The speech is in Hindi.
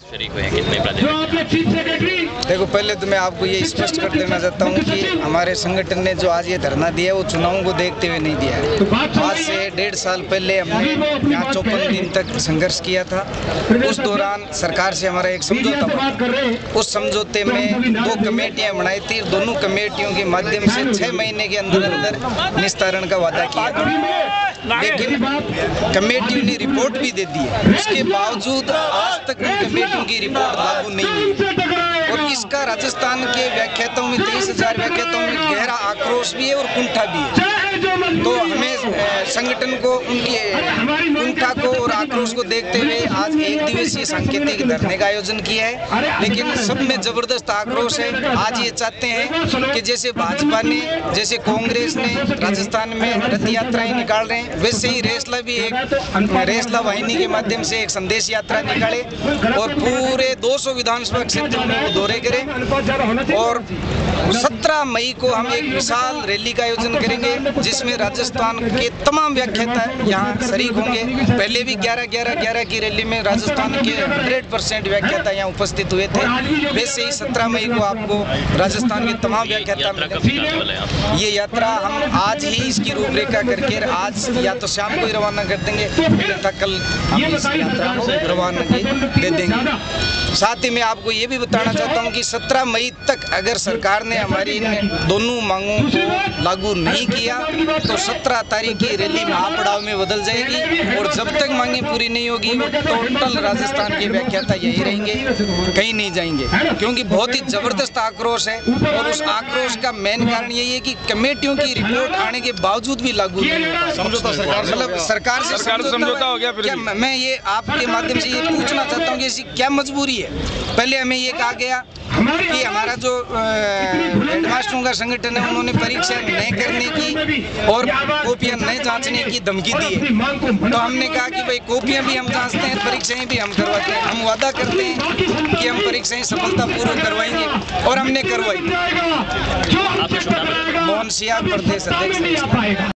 शरीक हुए कितने प्राधिकरण? देखो, पहले तो मैं आपको ये स्पष्ट कर देना चाहता हूँ कि हमारे संगठन ने जो आज ये धरना दिया वो चुनावों को देखते हुए नहीं दिया है। आज से 1.5 साल पहले हमने यहाँ 54 दिन तक संघर्ष किया था। उस दौरान सरकार से हमारा एक समझौता हुआ। उस समझौते में 2 कमेटियाँ बनाई थी। दोनों कमेटियों के माध्यम से 6 महीने के अंदर अंदर निस्तारण का वादा किया था, लेकिन कमेटियों ने रिपोर्ट भी दे दी है। उसके बावजूद आज तक उन कमेटियों की रिपोर्ट लागू नहीं हुई और इसका राजस्थान के व्याख्याताओं में 23,000 व्याख्याताओं में गहरा आक्रोश भी है और कुंठा भी है। तो हमें संगठन को उनकी कुंठा को और आक्रोश को देखते हुए आज 1 दिवसीय सांकेतिक धरने का आयोजन किया है, लेकिन सब में जबरदस्त आक्रोश है। आज ये चाहते हैं कि जैसे भाजपा ने, जैसे कांग्रेस ने राजस्थान में रथ यात्राएं निकाल रहे हैं, वैसे ही रेसला भी एक रेसला वाहिनी के माध्यम से एक संदेश यात्रा निकाले और पूरे 200 विधानसभा क्षेत्रों में दौरे करें। और 17 मई को हम एक विशाल रैली का आयोजन करेंगे जिसमें राजस्थान के तमाम व्याख्याता यहाँ शरीक होंगे। पहले भी 11 की रैली में राजस्थान के 100% व्याख्याता यहाँ उपस्थित हुए थे। वैसे ही 17 मई को आपको राजस्थान के तमाम व्याख्याता मिलेंगे। ये यात्रा हम आज ही इसकी रूपरेखा करके आज या तो शाम को ही रवाना कर देंगे, तथा कल हम इस यात्रा को रवाना दे देंगे। साथ ही मैं आपको ये भी बताना चाहता हूँ कि 17 मई तक अगर सरकार ने हमारी इन दोनों मांगों को लागू नहीं किया तो 17 तारीख की रैली महापड़ाव में बदल जाएगी और जब तक मांगे पूरी नहीं होगी टोटल राजस्थान के व्याख्याता यही रहेंगे, कहीं नहीं जाएंगे, क्योंकि बहुत ही जबरदस्त आक्रोश है। और उस आक्रोश का मेन कारण यही है कि कमेटियों की रिपोर्ट आने के बावजूद भी लागू नहीं होगा। समझौता सरकार से समझौता हो गया। क्या मैं ये आपके माध्यम से ये पूछना चाहता हूँ कि ऐसी क्या मजबूरी है? पहले हमें ये कहा गया कि हमारा जो हेडमास्टरों का संगठन है उन्होंने परीक्षा नहीं करने की और कॉपियां नहीं जांचने की धमकी दी है। तो हमने कहा कि भाई कॉपियां भी हम जांचते हैं, परीक्षाएं भी हम करवाते हैं। हम वादा करते हैं कि हम परीक्षाएं सफलतापूर्वक करवाएंगे और हमने करवाई। मोहन सियाह, प्रदेश अध्यक्ष।